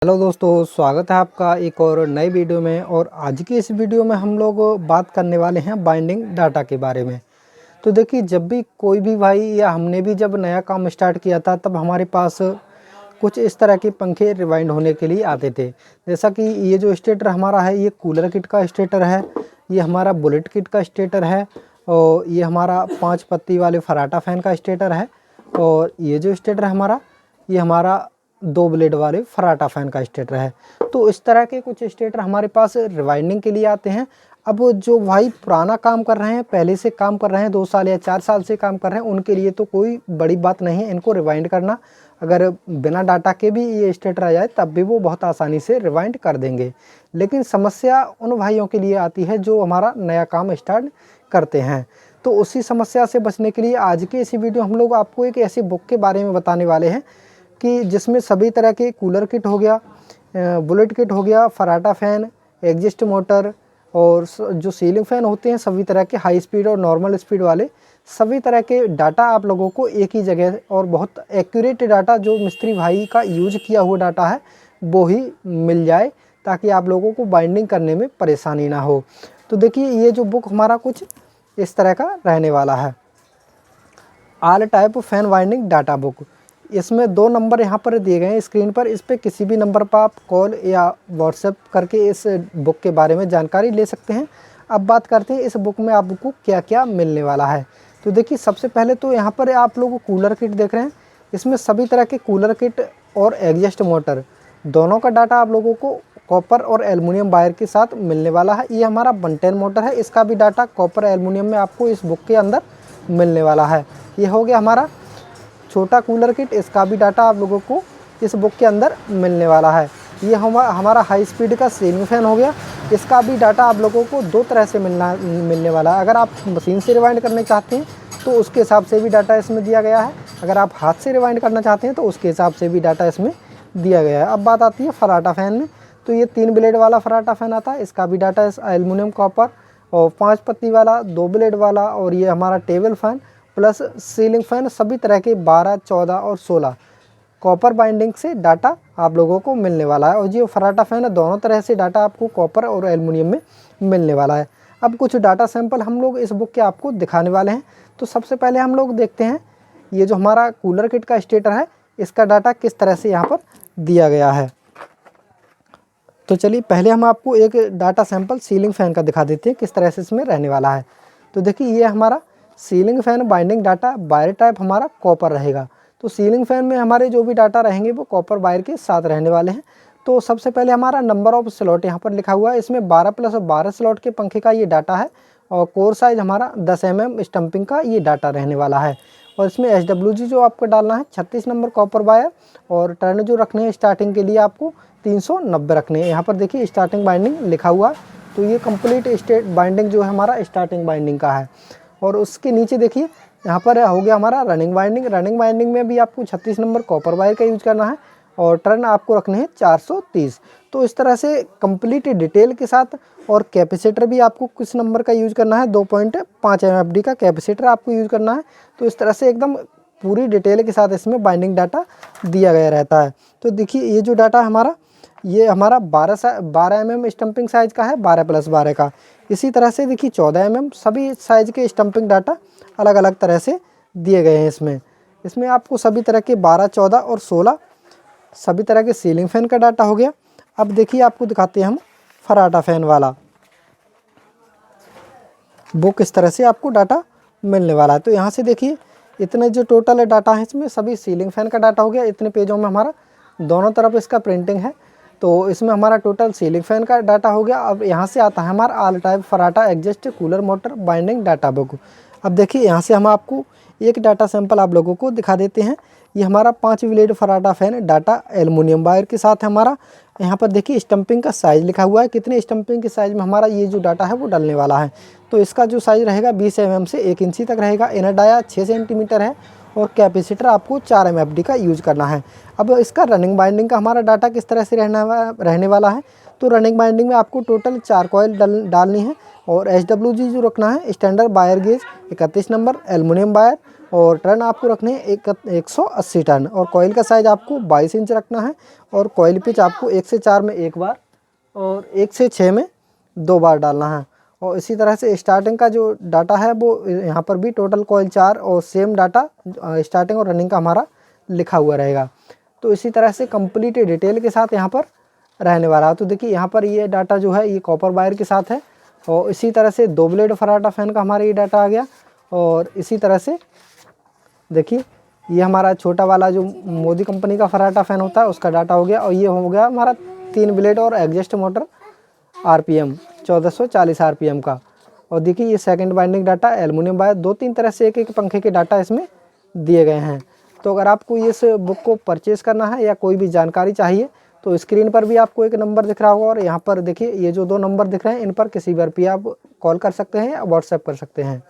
Hello दोस्तों, स्वागत है आपका एक और नई वीडियो में। और आज की इस वीडियो में हम लोग बात करने वाले हैं बाइंडिंग डाटा के बारे में। तो देखिए, जब भी कोई भी भाई या हमने भी जब नया काम स्टार्ट किया था तब हमारे पास कुछ इस तरह के पंखे रिवाइंड होने के लिए आते थे। जैसा कि ये जो स्टेटर हमारा है, ये कूलर किट का स्टेटर है, ये हमारा बुलेट किट का स्टेटर है, और ये हमारा 5 पत्ती वाले फराटा फ़ैन का स्टेटर है, और ये जो स्टेटर है हमारा, ये हमारा 2 ब्लेड वाले फराटा फ़ैन का स्टेटर है। तो इस तरह के कुछ स्टेटर हमारे पास रिवाइंडिंग के लिए आते हैं। अब जो भाई पुराना काम कर रहे हैं, पहले से काम कर रहे हैं, 2 साल या 4 साल से काम कर रहे हैं, उनके लिए तो कोई बड़ी बात नहीं है इनको रिवाइंड करना। अगर बिना डाटा के भी ये स्टेटर आ जाए तब भी वो बहुत आसानी से रिवाइंड कर देंगे। लेकिन समस्या उन भाइयों के लिए आती है जो हमारा नया काम स्टार्ट करते हैं। तो उसी समस्या से बचने के लिए आज की इसी वीडियो हम लोग आपको एक ऐसी बुक के बारे में बताने वाले हैं कि जिसमें सभी तरह के कूलर किट हो गया, बुलेट किट हो गया, फराटा फ़ैन, एग्जिस्ट मोटर और जो सीलिंग फ़ैन होते हैं सभी तरह के हाई स्पीड और नॉर्मल स्पीड वाले सभी तरह के डाटा आप लोगों को एक ही जगह और बहुत एक्यूरेट डाटा जो मिस्त्री भाई का यूज किया हुआ डाटा है वो ही मिल जाए, ताकि आप लोगों को बाइंडिंग करने में परेशानी ना हो। तो देखिए, ये जो बुक हमारा कुछ इस तरह का रहने वाला है, all type fan binding data book. इसमें 2 नंबर यहाँ पर दिए गए हैं स्क्रीन पर। इस पे किसी भी नंबर पर आप कॉल या व्हाट्सएप करके इस बुक के बारे में जानकारी ले सकते हैं। अब बात करते हैं इस बुक में आपको क्या क्या मिलने वाला है। तो देखिए, सबसे पहले तो यहाँ पर आप लोग कूलर किट देख रहे हैं। इसमें सभी तरह के कूलर किट और एग्जस्ट मोटर दोनों का डाटा आप लोगों को कॉपर और एल्युमिनियम वायर के साथ मिलने वाला है। ये हमारा 110 मोटर है, इसका भी डाटा कॉपर एल्युमिनियम में आपको इस बुक के अंदर मिलने वाला है। ये हो गया हमारा छोटा कूलर किट, इसका भी डाटा आप लोगों को इस बुक के अंदर मिलने वाला है। ये हमारा हाई स्पीड का सीलिंग फ़ैन हो गया, इसका भी डाटा आप लोगों को 2 तरह से मिलने वाला है। अगर आप मशीन से रिवाइंड करना चाहते हैं तो उसके हिसाब से भी डाटा इसमें दिया गया है, अगर आप हाथ से रिवाइंड करना चाहते हैं तो उसके हिसाब से भी डाटा इसमें दिया गया है। अब बात आती है फराटा फ़ैन में, तो ये 3 ब्लेड वाला फराटा फ़ैन आता है, इसका भी डाटा इस एल्युमिनियम कॉपर, और 5 पत्ती वाला 2 ब्लेड वाला, और ये हमारा table fan plus ceiling fan सभी तरह के 12, 14 और 16 कॉपर बाइंडिंग से डाटा आप लोगों को मिलने वाला है। और जो फराटा फ़ैन है, दोनों तरह से डाटा आपको कॉपर और एल्युमिनियम में मिलने वाला है। अब कुछ डाटा सैंपल हम लोग इस बुक के आपको दिखाने वाले हैं। तो सबसे पहले हम लोग देखते हैं ये जो हमारा कूलर किट का स्टेटर है, इसका डाटा किस तरह से यहाँ पर दिया गया है। तो चलिए, पहले हम आपको एक डाटा सैंपल सीलिंग फ़ैन का दिखा देते हैं किस तरह से इसमें रहने वाला है। तो देखिए, ये हमारा ceiling fan binding data wire type हमारा कॉपर रहेगा। तो सीलिंग फ़ैन में हमारे जो भी डाटा रहेंगे वो कॉपर वायर के साथ रहने वाले हैं। तो सबसे पहले हमारा नंबर ऑफ स्लॉट यहाँ पर लिखा हुआ है, इसमें 12 + 12 स्लॉट के पंखे का ये डाटा है, और कोर साइज़ हमारा 10 mm स्टम्पिंग का ये डाटा रहने वाला है। और इसमें SWG जो आपको डालना है 36 नंबर कॉपर वायर, और टर्न जो रखने हैं स्टार्टिंग के लिए आपको 390 रखने हैं। यहाँ पर देखिए स्टार्टिंग बाइंडिंग लिखा हुआ है, तो ये कंप्लीट स्टेट बाइंडिंग जो है हमारा स्टार्टिंग बाइंडिंग का है। और उसके नीचे देखिए, यहाँ पर हो गया हमारा रनिंग बाइंडिंग। रनिंग बाइंडिंग में भी आपको 36 नंबर कॉपर वायर का यूज़ करना है, और टर्न आपको रखने हैं 430। तो इस तरह से कंप्लीट डिटेल के साथ, और कैपेसिटर भी आपको किस नंबर का यूज़ करना है, 2.5 MFD का कैपेसिटर आपको यूज़ करना है। तो इस तरह से एकदम पूरी डिटेल के साथ इसमें बाइंडिंग डाटा दिया गया रहता है। तो देखिए, ये जो डाटा हमारा, ये हमारा 12 mm स्टम्पिंग साइज़ का है, 12 + 12 का। इसी तरह से देखिए 14 mm सभी साइज़ के स्टम्पिंग डाटा अलग अलग तरह से दिए गए हैं। इसमें आपको सभी तरह के 12, 14 और 16 सभी तरह के सीलिंग फ़ैन का डाटा हो गया। अब देखिए, आपको दिखाते हैं हम फराटा फ़ैन वाला, वो किस तरह से आपको डाटा मिलने वाला है। तो यहाँ से देखिए, इतने जो टोटल डाटा है इसमें सभी सीलिंग फ़ैन का डाटा हो गया। इतने पेजों में हमारा दोनों तरफ इसका प्रिंटिंग है, तो इसमें हमारा टोटल सीलिंग फ़ैन का डाटा हो गया। अब यहाँ से आता है हमारा ऑल टाइप फराटा exhaust cooler motor binding data book. अब देखिए, यहाँ से हम आपको एक डाटा सैंपल आप लोगों को दिखा देते हैं। ये हमारा 5 ब्लेड फराटा फ़ैन डाटा एल्युमिनियम वायर के साथ है हमारा। यहाँ पर देखिए स्टम्पिंग का साइज़ लिखा हुआ है, कितने स्टम्पिंग के साइज़ में हमारा ये जो डाटा है वो डलने वाला है। तो इसका जो साइज़ रहेगा 20 mm से 1 इंची तक रहेगा। इनर डाया 6 सेंटीमीटर है, और कैपेसिटर आपको 4 MFD का यूज़ करना है। अब इसका रनिंग बाइंडिंग का हमारा डाटा किस तरह से रहने वाला है। तो रनिंग बाइंडिंग में आपको टोटल 4 कॉयल डालनी है और SWG जो रखना है standard wire gauge 31 number aluminium wire, और टर्न आपको रखने हैं 180 टर्न, और कॉइल का साइज़ आपको 22 इंच रखना है, और कॉइल पिच आपको 1 से 4 में 1 बार और 1 से 6 में 2 बार डालना है। और इसी तरह से स्टार्टिंग का जो डाटा है वो यहाँ पर भी टोटल कॉइल 4 और सेम डाटा स्टार्टिंग और रनिंग का हमारा लिखा हुआ रहेगा। तो इसी तरह से कंप्लीट डिटेल के साथ यहाँ पर रहने वाला है। तो देखिए यहाँ पर ये डाटा जो है ये कॉपर वायर के साथ है, और इसी तरह से 2 ब्लेड फराटा फैन का हमारा ये डाटा आ गया। और इसी तरह से देखिए ये हमारा छोटा वाला जो मोदी कंपनी का फराटा फैन होता है उसका डाटा हो गया, और ये हो गया हमारा 3 ब्लेड और एग्जस्ट मोटर RPM 1440 RPM का। और देखिए ये second binding data aluminium wire, 2-3 तरह से एक पंखे के डाटा इसमें दिए गए हैं। तो अगर आपको इस बुक को परचेज़ करना है या कोई भी जानकारी चाहिए तो स्क्रीन पर भी आपको एक नंबर दिख रहा होगा, और यहाँ पर देखिए ये जो 2 नंबर दिख रहे हैं इन पर किसी पर भी आप कॉल कर सकते हैं या व्हाट्सएप कर सकते हैं।